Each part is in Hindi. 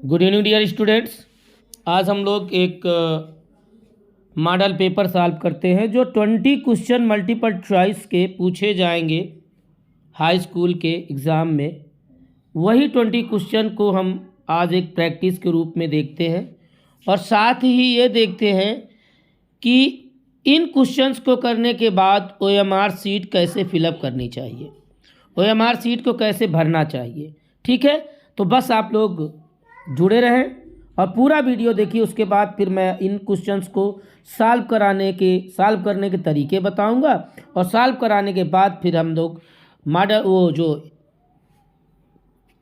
Good evening dear students. आज हम लोग एक मॉडल पेपर सॉल्व करते हैं जो 20 क्वेश्चन मल्टीपल चॉइस के पूछे जाएंगे हाई स्कूल के एग्ज़ाम में। वही 20 क्वेश्चन को हम आज एक प्रैक्टिस के रूप में देखते हैं और साथ ही ये देखते हैं कि इन क्वेश्चंस को करने के बाद OMR शीट कैसे फिलअप करनी चाहिए, OMR शीट को कैसे भरना चाहिए। ठीक है, तो बस आप लोग जुड़े रहें और पूरा वीडियो देखिए। उसके बाद फिर मैं इन क्वेश्चंस को सॉल्व करने के तरीके बताऊंगा और सॉल्व कराने के बाद फिर हम लोग मॉडल जो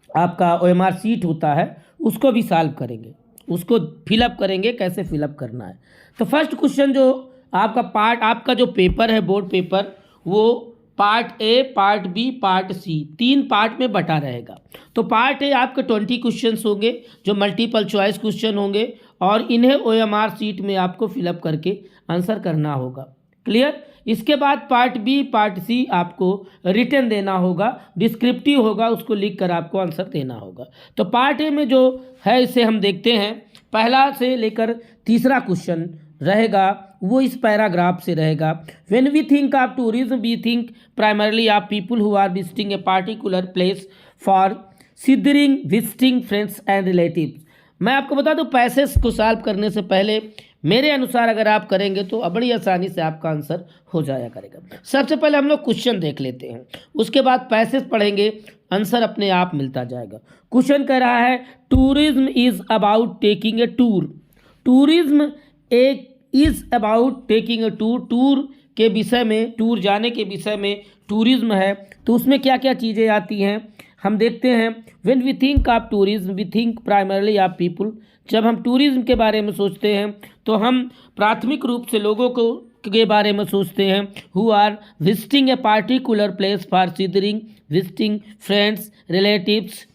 आपका OMR शीट होता है उसको भी सॉल्व करेंगे, उसको फिलअप करेंगे, कैसे फिलअप करना है। तो फर्स्ट क्वेश्चन जो आपका जो पेपर है बोर्ड पेपर, वो part A, part B, part C, 3 part में बटा रहेगा। तो पार्ट ए आपके 20 क्वेश्चंस होंगे जो मल्टीपल चॉइस क्वेश्चन होंगे और इन्हें OMR शीट में आपको फिलअप करके आंसर करना होगा। क्लियर। इसके बाद पार्ट बी, पार्ट सी आपको रिटन देना होगा, डिस्क्रिप्टिव होगा, उसको लिख कर आपको आंसर देना होगा। तो पार्ट ए में जो है इसे हम देखते हैं। पहला से लेकर तीसरा क्वेश्चन रहेगा वो इस पैराग्राफ से रहेगा। When we think of tourism we think primarily of people who are visiting a particular place for sightseeing, visiting friends and relatives. मैं आपको बता दूं, पैसेज को सॉल्व करने से पहले मेरे अनुसार अगर आप करेंगे तो बड़ी आसानी से आपका आंसर हो जाया करेगा। सबसे पहले हम लोग क्वेश्चन देख लेते हैं, उसके बाद पैसेज पढ़ेंगे, आंसर अपने आप मिलता जाएगा। क्वेश्चन कह रहा है tourism is about taking a tour. Tourism एक is about taking a tour, tour के विषय में, टूर जाने के विषय में टूरिज्म है। तो उसमें क्या क्या चीज़ें आती हैं हम देखते हैं। When we think of tourism we think primarily of people. जब हम टूरिज्म के बारे में सोचते हैं तो हम प्राथमिक रूप से लोगों को के बारे में सोचते हैं who are visiting a particular place for sightseeing, visiting friends, relatives,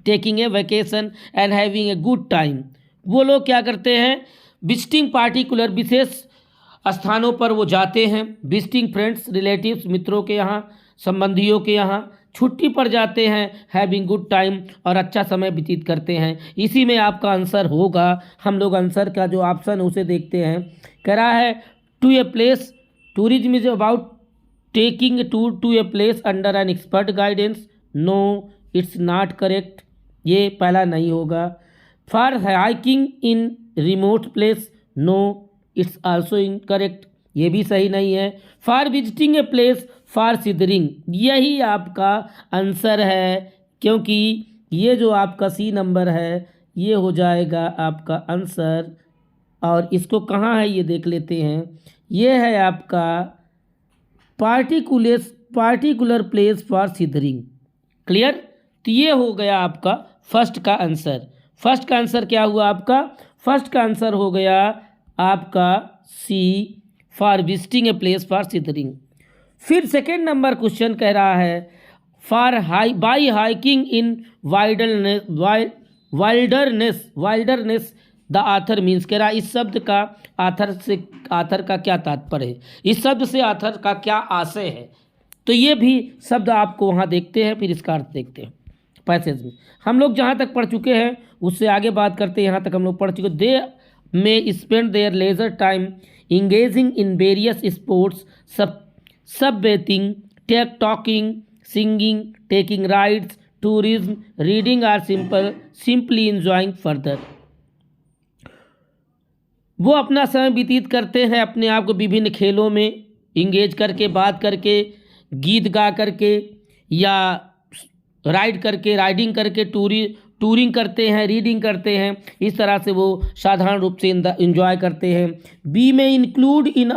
taking a vacation and having a good time. वो लोग क्या करते हैं, विजिटिंग पार्टिकुलर विशेष स्थानों पर वो जाते हैं, विजिटिंग फ्रेंड्स, रिलेटिव्स, मित्रों के यहाँ, संबंधियों के यहाँ छुट्टी पर जाते हैं, हैविंग गुड टाइम और अच्छा समय व्यतीत करते हैं। इसी में आपका आंसर होगा। हम लोग आंसर का जो ऑप्शन है उसे देखते हैं। कह रहा है to a place, tourism is about taking a tour to a place under an expert guidance. No, it's not correct, ये पहला नहीं होगा। For hiking in remote place, no, it's also incorrect, ये भी सही नहीं है। For visiting a place for sightseeing, यही आपका आंसर है, क्योंकि ये जो आपका सी नंबर है ये हो जाएगा आपका आंसर। और इसको कहाँ है ये देख लेते हैं। ये है आपका पार्टिकुलर प्लेस फॉर सिदरिंग। क्लियर। तो ये हो गया आपका फर्स्ट का आंसर। फर्स्ट का आंसर क्या हुआ आपका, फर्स्ट का आंसर हो गया आपका C, for visiting a place for sightseeing. फिर सेकेंड नंबर क्वेश्चन कह रहा है for by hiking in wilderness the author means. कह रहा है इस शब्द का आथर का क्या तात्पर्य है, इस शब्द से आथर का क्या आशय है। तो ये भी शब्द आपको वहाँ देखते हैं, फिर इसका अर्थ देखते हैं। पैसेज में हम लोग जहाँ तक पढ़ चुके हैं उससे आगे बात करते हैं। यहाँ तक हम लोग पढ़ चुके। They may spend their leisure time engaging in various sports, sunbathing, talking, singing, taking rides, tourism, reading or simply enjoying further. वो अपना समय व्यतीत करते हैं अपने आप को विभिन्न खेलों में इंगेज करके, बात करके, गीत गा करके या राइडिंग करके, टूरिंग करते हैं, रीडिंग करते हैं। इस तरह से वो साधारण रूप से इंजॉय करते हैं। We may include in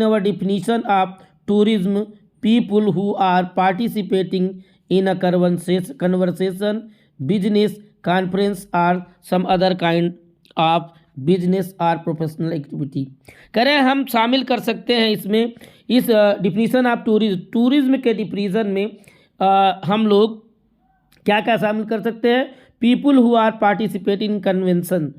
our definition of tourism people who are participating in a conversation, business, conference और some other kind of business और प्रोफेशनल एक्टिविटी। कह रहे हैं हम शामिल कर सकते हैं इसमें, इस डिफिनीशन ऑफ टूरिज्म के डिफिनीशन में हम लोग क्या क्या शामिल कर सकते हैं। People who are participating in convention,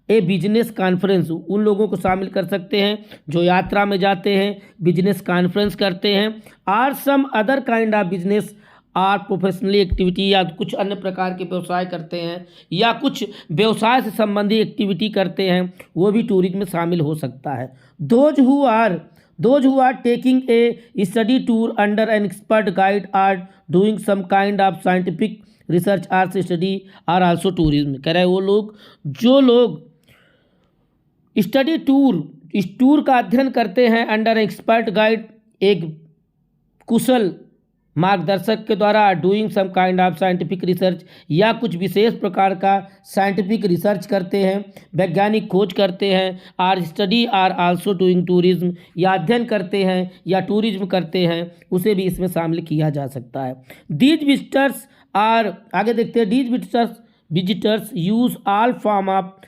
a business conference, उन लोगों को शामिल कर सकते हैं जो यात्रा में जाते हैं, बिजनेस कॉन्फ्रेंस करते हैं। Or some other kind of business, और प्रोफेशनली एक्टिविटी या कुछ अन्य प्रकार के व्यवसाय करते हैं या कुछ व्यवसाय से संबंधी एक्टिविटी करते हैं, वो भी टूरिज्म में शामिल हो सकता है। Those who are taking a study tour under an expert guide or doing some kind of scientific research or study are also tourism. कह रहे हैं वो लोग जो लोग स्टडी टूर इस टूर का अध्ययन करते हैं अंडर एक्सपर्ट गाइड, एक कुशल मार्गदर्शक के द्वारा, doing some kind of scientific research या कुछ विशेष प्रकार का साइंटिफिक रिसर्च करते हैं, वैज्ञानिक खोज करते हैं, or study are also doing tourism या अध्ययन करते हैं या टूरिज्म करते हैं, उसे भी इसमें शामिल किया जा सकता है। दीज विजिटर्स आर, आगे देखते हैं, these visitors use all form of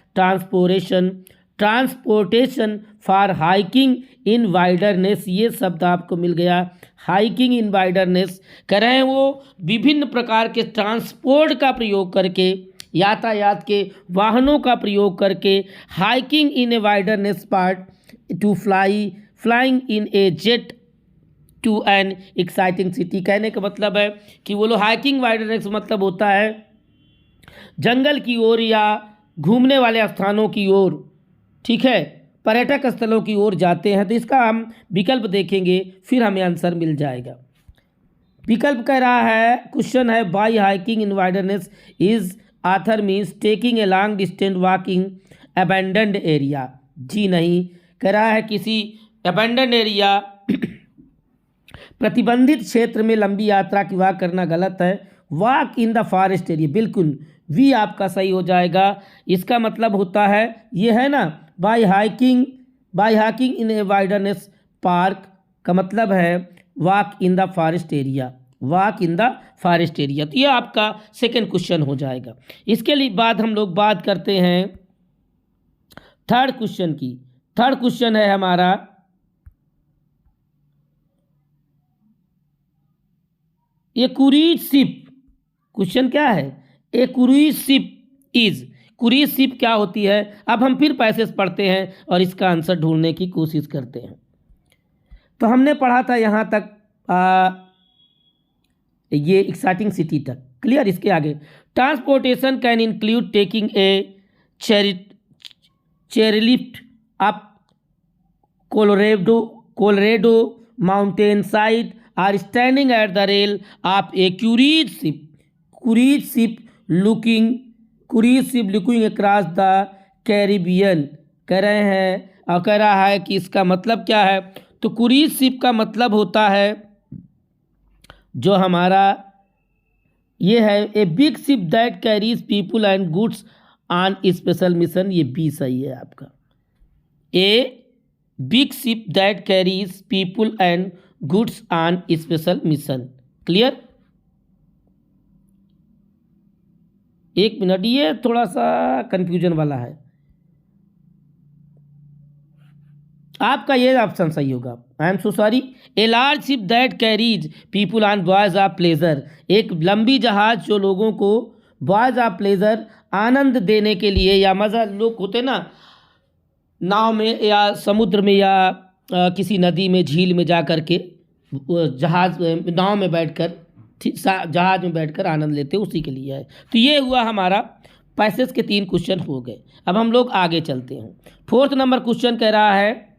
transportation for hiking in wilderness. ये शब्द आपको मिल गया, हाइकिंग इन वाइडरनेस। कह रहे हैं वो विभिन्न प्रकार के ट्रांसपोर्ट का प्रयोग करके, यातायात के वाहनों का प्रयोग करके, hiking in a wilderness part to flying in a jet to an exciting city. कहने का मतलब है कि वो लोग हाइकिंग वाइडरनेस मतलब होता है जंगल की ओर या घूमने वाले स्थानों की ओर, ठीक है, पर्यटक स्थलों की ओर जाते हैं। तो इसका हम विकल्प देखेंगे, फिर हमें आंसर मिल जाएगा। विकल्प कह रहा है, क्वेश्चन है, by hiking in wilderness is author means taking a long distance walking abandoned area. जी नहीं, कह रहा है किसी अबैंडन्ड एरिया प्रतिबंधित क्षेत्र में लंबी यात्रा की वॉक करना गलत है। Walk in the forest area, बिल्कुल वी आपका सही हो जाएगा। इसका मतलब होता है, ये है ना, bye hiking in a वाइडरनेस park का मतलब है walk in the forest area, walk in the forest area. तो ये आपका सेकंड क्वेश्चन हो जाएगा। इसके लिए बाद हम लोग बात करते हैं थर्ड क्वेश्चन की। थर्ड क्वेश्चन है हमारा, ए क्रूज शिप। क्वेश्चन क्या है, a cruise ship is, cruise ship क्या होती है। अब हम फिर पैसेज पढ़ते हैं और इसका आंसर ढूंढने की कोशिश करते हैं। तो हमने पढ़ा था यहाँ तक ये एक्साइटिंग सिटी तक, क्लियर। इसके आगे, transportation can include taking a chairlift up Colorado mountain side or standing at the rail of a cruise ship looking across the Caribbean. कह रहे हैं और कह रहा है कि इसका मतलब क्या है। तो क्रूज शिप का मतलब होता है जो हमारा ये है, a big ship that carries people and goods on special mission. ये बी सही है आपका, a big ship that carries people and goods on special mission. Clear. एक मिनट, ये थोड़ा सा कंफ्यूजन वाला है, आपका ये ऑप्शन सही होगा। I am so sorry. A large ship that carries people on boys of pleasure, एक लंबी जहाज जो लोगों को बॉयज ऑफ प्लेजर, आनंद देने के लिए, या मज़ा, लोग होते ना नाव में या समुद्र में या किसी नदी में, झील में जा कर के नाव में बैठकर, जहाज में बैठकर आनंद लेते, उसी के लिए है। तो ये हुआ हमारा पैसेज के 3 क्वेश्चन हो गए। अब हम लोग आगे चलते हैं। फोर्थ नंबर क्वेश्चन कह रहा है,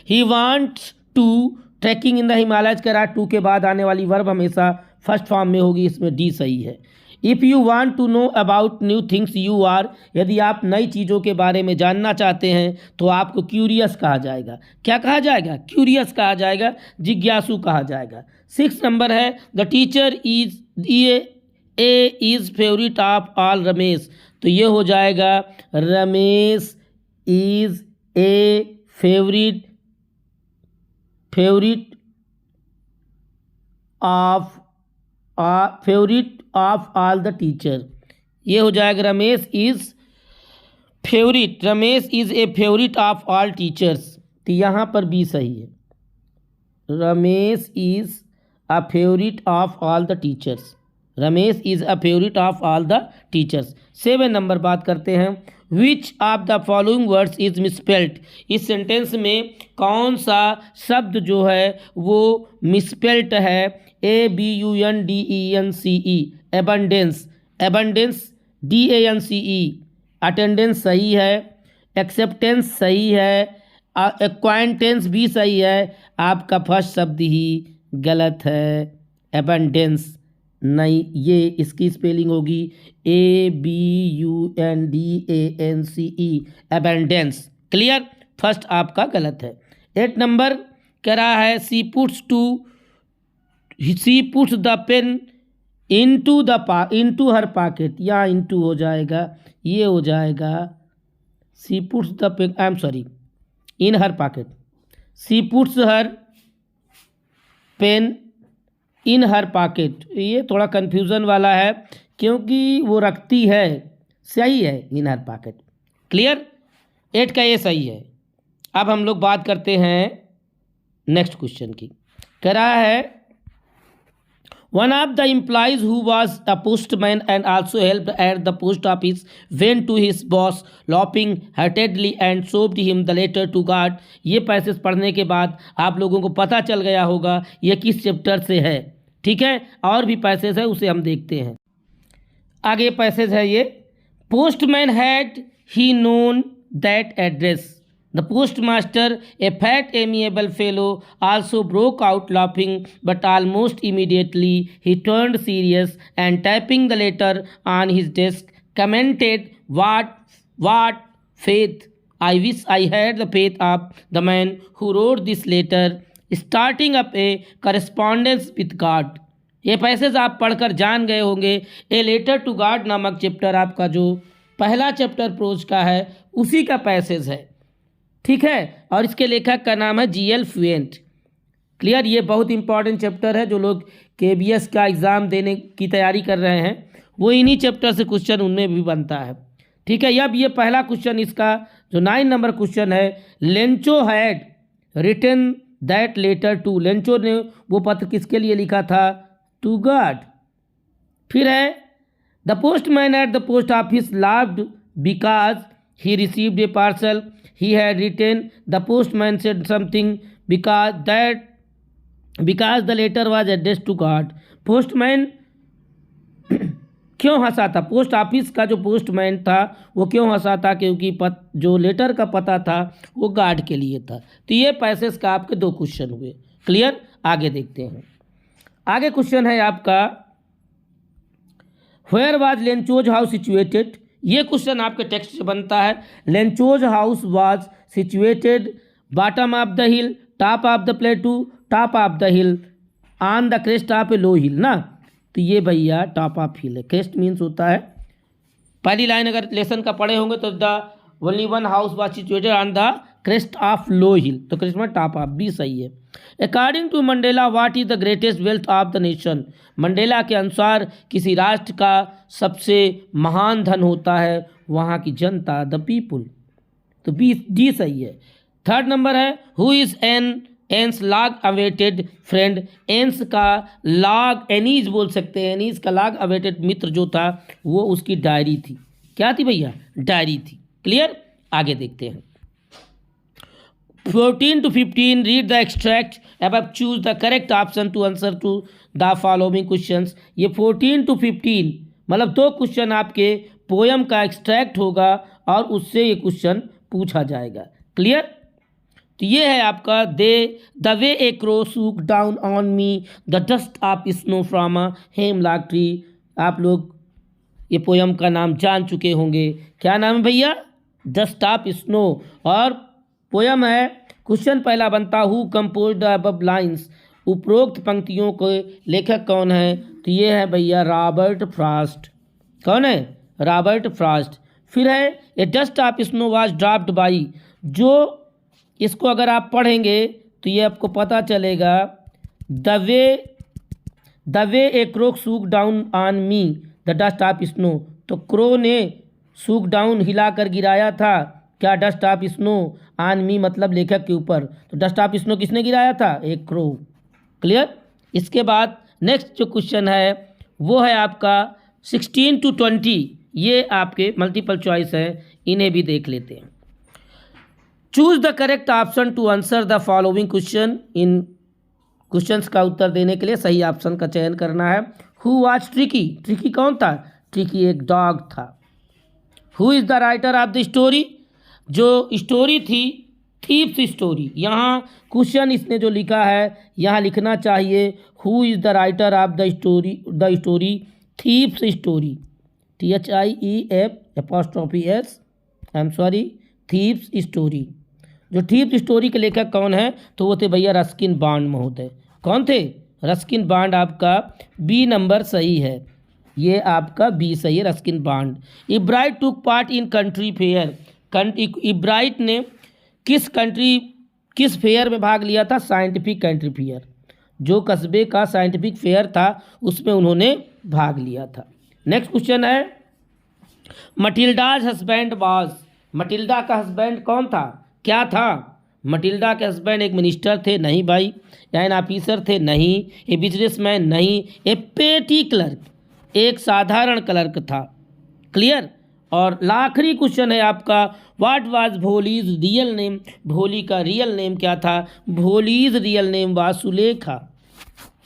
he wants to trekking in the Himalayas. कह रहा है टू के बाद आने वाली वर्ब हमेशा फर्स्ट फॉर्म में होगी, इसमें डी सही है। If you want to know about new things you are, यदि आप नई चीज़ों के बारे में जानना चाहते हैं तो आपको क्यूरियस कहा जाएगा। क्या कहा जाएगा? क्यूरियस कहा जाएगा, जिज्ञासु कहा जाएगा। 6 नंबर है, the teacher is favourite of all Ramesh. तो ये हो जाएगा, Ramesh is a favourite of all the teacher. ये हो जाएगा, Ramesh is a favourite of all teachers. तो यहाँ पर भी सही है, Ramesh is a favourite of all the teachers. Ramesh is a favourite of all the teachers. 7 number बात करते हैं, which of the following words is misspelled. इस सेंटेंस में कौन सा शब्द जो है वो मिसस्पेल्ड है। ABUNDENCE abundance, abundance DANCE, attendance सही है, एक्सेप्टेंस सही है, एक्वाइंटेंस भी सही है, आपका फर्स्ट शब्द ही गलत है, एबंडेंस नहीं, ये इसकी स्पेलिंग होगी ABUNDANCE, एबंडेंस। क्लियर, फर्स्ट आपका गलत है। 8 नंबर कह रहा है she puts the pen into her pocket, या इनटू हो जाएगा, ये हो जाएगा she puts the pen, I am sorry, in her pocket, she puts her pen in her pocket. ये थोड़ा कन्फ्यूज़न वाला है क्योंकि वो रखती है, सही है इन हर पॉकेट। क्लियर, 8 का ये सही है। अब हम लोग बात करते हैं नेक्स्ट क्वेश्चन की। कह रहा है one of the employees who was a postman and also helped at the post office went to his boss laughing heartedly and showed him the letter to God. ये पैसेज पढ़ने के बाद आप लोगों को पता चल गया होगा ये किस चैप्टर से है। ठीक है, और भी पैसेज है उसे हम देखते हैं। आगे पैसेज है ये, postman had he known that address, the postmaster a fat amiable fellow also broke out laughing but almost immediately he turned serious and typing the letter on his desk commented what faith, I wish I had the faith of the man who wrote this letter starting up a correspondence with God. ये पैसेज आप पढ़कर जान गए होंगे। ए लेटर टू गॉड नामक चैप्टर आपका जो पहला चैप्टर प्रोज का है उसी का पैसेज है। ठीक है, और इसके लेखक का नाम है GL फ्यूएंट। क्लियर, ये बहुत इंपॉर्टेंट चैप्टर है। जो लोग KBS का एग्ज़ाम देने की तैयारी कर रहे हैं वो इन्हीं चैप्टर से क्वेश्चन उनमें भी बनता है। ठीक है, अब ये पहला क्वेश्चन इसका जो 9 नंबर क्वेश्चन है, Lencho had written that letter to, Lencho ने वो पत्र किसके लिए लिखा था, टू गॉड। फिर है the postman at the post office laughed because he received a parcel, he had written the postman said something because the letter was addressed to God। Postman क्यों हंसा था, पोस्ट ऑफिस का जो पोस्टमैन था वो क्यों हंसा था, क्योंकि जो लेटर का पता था वो गार्ड के लिए था। तो ये पैसेज का आपके 2 क्वेश्चन हुए। क्लियर, आगे देखते हैं। आगे क्वेश्चन है आपका where was Lencho's house situated. ये क्वेश्चन आपके टेक्स्ट से बनता है। Lencho's house was situated bottom of the hill, top of the plateau, top of the hill, on the crest of a low hill ना। तो ये भैया टॉप ऑफ हिल है। क्रेस्ट मीन्स होता है, पहली लाइन अगर लेसन का पढ़े होंगे तो the only one house was situated on the crest of low hill, तो क्रेस्ट में टॉप ऑफ भी सही है। According to Mandela what is the greatest wealth of the nation. Mandela के अनुसार किसी राष्ट्र का सबसे महान धन होता है वहाँ की जनता, द पीपुल, तो डी सही है। 3rd नंबर है who is Anne's long awaited friend. Anne's का लॉग, एनीज बोल सकते हैं, एनीज का लॉग अवेटेड मित्र जो था वो उसकी डायरी थी। क्या थी भैया, डायरी थी। क्लियर, आगे देखते हैं। 14 to 15 read the extract above, choose the correct option to answer to the following questions. ये 14 to 15 मतलब 2 क्वेश्चन आपके पोयम का एक्सट्रैक्ट होगा और उससे ये क्वेश्चन पूछा जाएगा। क्लियर, तो ये है आपका the way a crow shook down on me the dust of snow from a hemlock tree. आप लोग ये पोयम का नाम जान चुके होंगे। क्या नाम है भैया, डस्ट ऑफ स्नो। और पोयम है, क्वेश्चन पहला बनता हु कंपोज्ड अबव लाइंस। उपरोक्त पंक्तियों के लेखक कौन है, तो ये है भैया रॉबर्ट फ्रॉस्ट। कौन है, रॉबर्ट फ्रॉस्ट। फिर है a dust of snow was dropped by. जो इसको अगर आप पढ़ेंगे तो ये आपको पता चलेगा the way a crow shook down on me the dust of snow. तो क्रो ने सूक डाउन हिलाकर गिराया था क्या, dust of snow on me मतलब लेखक के ऊपर। तो डस्ट ऑफ स्नो किसने गिराया था, एक क्रो। क्लियर, इसके बाद नेक्स्ट जो क्वेश्चन है वो है आपका 16 to 20। ये आपके मल्टीपल चॉइस है, इन्हें भी देख लेते हैं। Choose the correct option to answer the following question. इन क्वेश्चंस का उत्तर देने के लिए सही ऑप्शन का चयन करना है। Who was tricky? ट्रिकी कौन था? ट्रिकी एक डॉग था। Who is the writer of the story? जो स्टोरी थी थीप्स स्टोरी। यहाँ क्वेश्चन इसने जो लिखा है यहाँ लिखना चाहिए who is the writer of the story thieves story. THIEF thieves story. जो थीप्स स्टोरी के लेखक कौन है? तो वो थे भैया रस्किन बॉन्ड महोदय। कौन थे? Ruskin bond. आपका बी नंबर सही है, ये आपका बी सही है, Ruskin bond. Ebright took part in country fair. Ebright ने किस फेयर में भाग लिया था? Scientific country fair. जो कस्बे का साइंटिफिक फेयर था उसमें उन्होंने भाग लिया था। नेक्स्ट क्वेश्चन है मटिल्डाज हस्बैंड वाज। मटिल्डा का हस्बैंड कौन था? क्या था? मटिल्डा के हस्बैंड एक मिनिस्टर थे? नहीं भाई। या एन ऑफिसर थे? नहीं। A businessman? नहीं। ए पेटी क्लर्क, एक साधारण क्लर्क था। क्लियर। और आखिरी क्वेश्चन है आपका what was Bholi's real name. भोली का रियल नेम क्या था? Bholi's real name was Sulekha.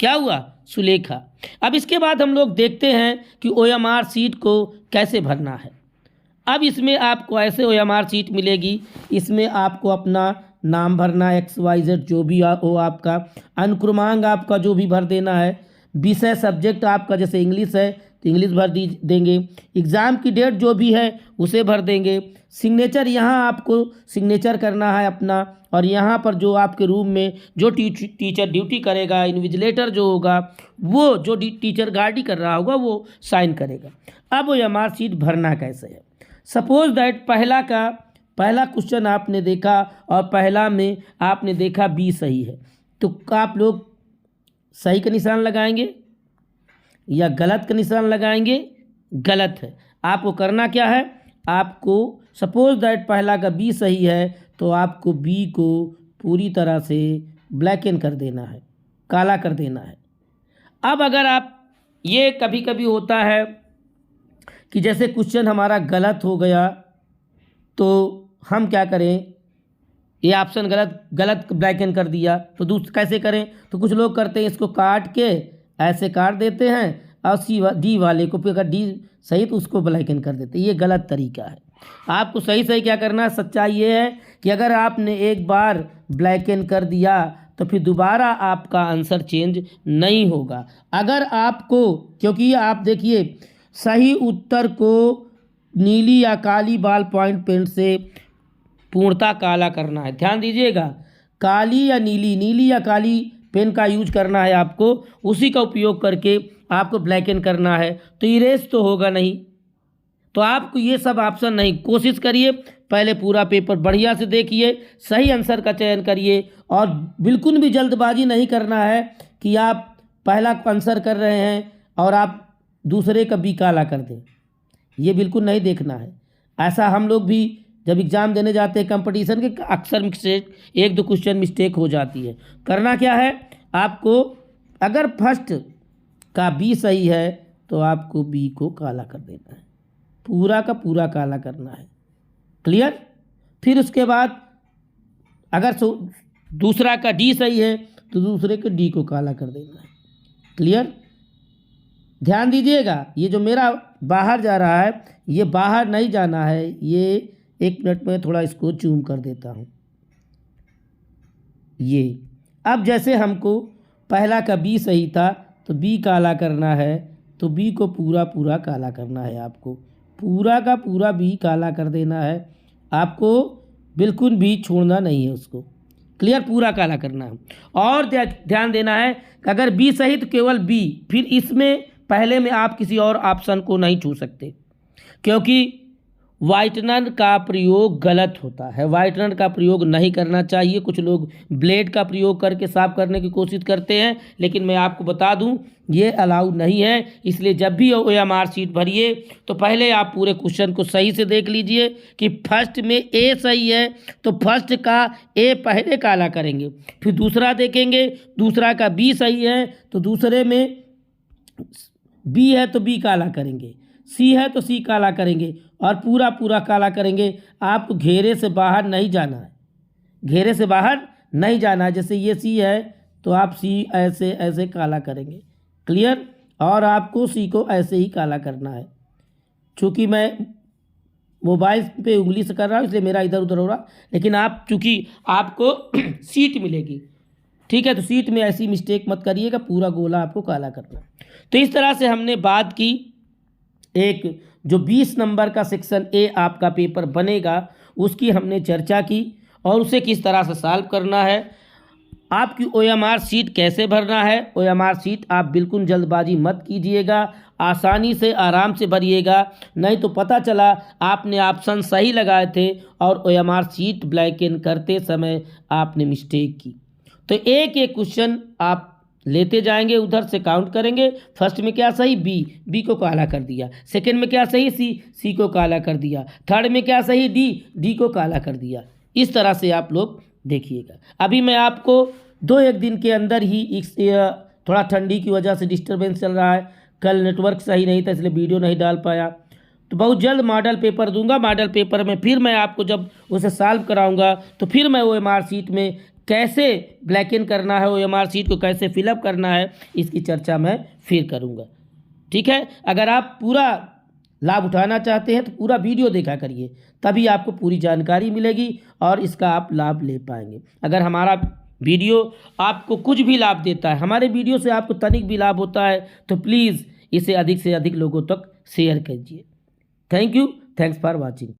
क्या हुआ? सुलेखा। अब इसके बाद हम लोग देखते हैं कि OMR सीट को कैसे भरना है। अब इसमें आपको ऐसे OMR सीट मिलेगी, इसमें आपको अपना नाम भरना, XYZ जो भी हो आपका, अनुक्रमांक आपका जो भी भर देना है, विषय सब्जेक्ट आपका जैसे इंग्लिश है तो इंग्लिश भर देंगे, एग्ज़ाम की डेट जो भी है उसे भर देंगे। सिग्नेचर यहाँ आपको सिग्नेचर करना है अपना, और यहाँ पर जो आपके रूम में जो टीचर ड्यूटी करेगा, इन्विजिलेटर जो होगा वो जो टीचर गार्डी कर रहा होगा वो साइन करेगा। अब वो OMR सीट भरना कैसे है? सपोज दैट पहला क्वेश्चन आपने देखा और पहला में आपने देखा बी सही है, तो आप लोग सही का निशान लगाएंगे या गलत का निशान लगाएंगे? गलत है। आपको करना क्या है? आपको सपोज दैट पहला का बी सही है तो आपको बी को पूरी तरह से ब्लैक एन कर देना है, काला कर देना है। अब अगर आप, ये कभी कभी होता है कि जैसे क्वेश्चन हमारा गलत हो गया तो हम क्या करें, ये ऑप्शन गलत ब्लैक एन कर दिया तो कैसे करें? तो कुछ लोग करते हैं इसको काट के ऐसे काट देते हैं और डी वाले को फिर अगर डी सही तो उसको ब्लैक एन कर देते हैं। ये गलत तरीका है। आपको सही क्या करना है? सच्चाई ये है कि अगर आपने एक बार ब्लैक एन कर दिया तो फिर दोबारा आपका आंसर चेंज नहीं होगा। अगर आपको, क्योंकि आप देखिए सही उत्तर को नीली या काली बॉल पॉइंट पेन से पूर्णतः काला करना है। ध्यान दीजिएगा, काली या काली पेन का यूज करना है आपको, उसी का उपयोग करके आपको ब्लैक एन करना है। तो इरेज तो होगा नहीं, तो आपको ये सब ऑप्शन नहीं। कोशिश करिए पहले पूरा पेपर बढ़िया से देखिए, सही आंसर का चयन करिए, और बिल्कुल भी जल्दबाजी नहीं करना है कि आप पहला आंसर कर रहे हैं और आप दूसरे का भी काला कर दें। ये बिल्कुल नहीं देखना है। ऐसा हम लोग भी जब एग्ज़ाम देने जाते हैं कंपटीशन के, अक्सर मिस्टेक, एक दो क्वेश्चन मिस्टेक हो जाती है। करना क्या है आपको? अगर फर्स्ट का बी सही है तो आपको बी को काला कर देना है, पूरा का पूरा काला करना है। क्लियर। फिर उसके बाद अगर दूसरा का डी सही है तो दूसरे के डी को काला कर देना है। क्लियर। ध्यान दीजिएगा, ये जो मेरा बाहर जा रहा है ये बाहर नहीं जाना है। ये एक मिनट में थोड़ा इसको जूम कर देता हूँ। ये अब जैसे हमको पहला का बी सही था तो बी काला करना है, तो बी को पूरा पूरा काला करना है। आपको पूरा का पूरा बी काला कर देना है, आपको बिल्कुल भी छोड़ना नहीं है उसको। क्लियर। पूरा काला करना है। और ध्यान देना है कि अगर बी सही तो केवल बी, फिर इसमें पहले में आप किसी और ऑप्शन को नहीं छू सकते, क्योंकि वाइटनर का प्रयोग गलत होता है। वाइटनर का प्रयोग नहीं करना चाहिए। कुछ लोग ब्लेड का प्रयोग करके साफ करने की कोशिश करते हैं, लेकिन मैं आपको बता दूं ये अलाउ नहीं है। इसलिए जब भी OMR सीट भरिए तो पहले आप पूरे क्वेश्चन को सही से देख लीजिए कि फर्स्ट में ए सही है तो फर्स्ट का ए पहले काला करेंगे, फिर दूसरा देखेंगे, दूसरा का बी सही है तो दूसरे में बी है तो बी काला करेंगे, सी है तो सी काला करेंगे और पूरा पूरा काला करेंगे। आपको घेरे से बाहर नहीं जाना है, घेरे से बाहर नहीं जाना है। जैसे ये सी है तो आप सी ऐसे ऐसे काला करेंगे, क्लियर। और आपको सी को ऐसे ही काला करना है। चूँकि मैं मोबाइल पे उंगली से कर रहा हूँ इसलिए मेरा इधर उधर हो रहा, लेकिन आप चूँकि आपको सीट मिलेगी, ठीक है, तो सीट में ऐसी मिस्टेक मत करिएगा, पूरा गोला आपको काला करना है। तो इस तरह से हमने बात की, एक जो 20 नंबर का सेक्शन ए आपका पेपर बनेगा उसकी हमने चर्चा की और उसे किस तरह से सॉल्व करना है। आपकी OMR सीट कैसे भरना है। OMR सीट आप बिल्कुल जल्दबाजी मत कीजिएगा, आसानी से आराम से भरिएगा, नहीं तो पता चला आपने ऑप्शन सही लगाए थे और OMR सीट ब्लैक इन करते समय आपने मिस्टेक की। तो एक एक क्वेश्चन आप लेते जाएंगे, उधर से काउंट करेंगे। फर्स्ट में क्या सही, बी को काला कर दिया। सेकंड में क्या सही, सी को काला कर दिया। थर्ड में क्या सही, डी को काला कर दिया। इस तरह से आप लोग देखिएगा। अभी मैं आपको 2-1 दिन के अंदर ही, थोड़ा ठंडी की वजह से डिस्टर्बेंस चल रहा है, कल नेटवर्क सही नहीं था इसलिए वीडियो नहीं डाल पाया, तो बहुत जल्द मॉडल पेपर दूंगा। मॉडल पेपर में फिर मैं आपको जब उसे सॉल्व कराऊंगा तो फिर मैं OMR सीट में कैसे ब्लैक इन करना है, OMR सीट को कैसे फिलअप करना है, इसकी चर्चा मैं फिर करूंगा। ठीक है, अगर आप पूरा लाभ उठाना चाहते हैं तो पूरा वीडियो देखा करिए, तभी आपको पूरी जानकारी मिलेगी और इसका आप लाभ ले पाएंगे। अगर हमारा वीडियो आपको कुछ भी लाभ देता है, हमारे वीडियो से आपको तनिक भी लाभ होता है, तो प्लीज़ इसे अधिक से अधिक लोगों तक शेयर कीजिए। Thank you, thanks for watching.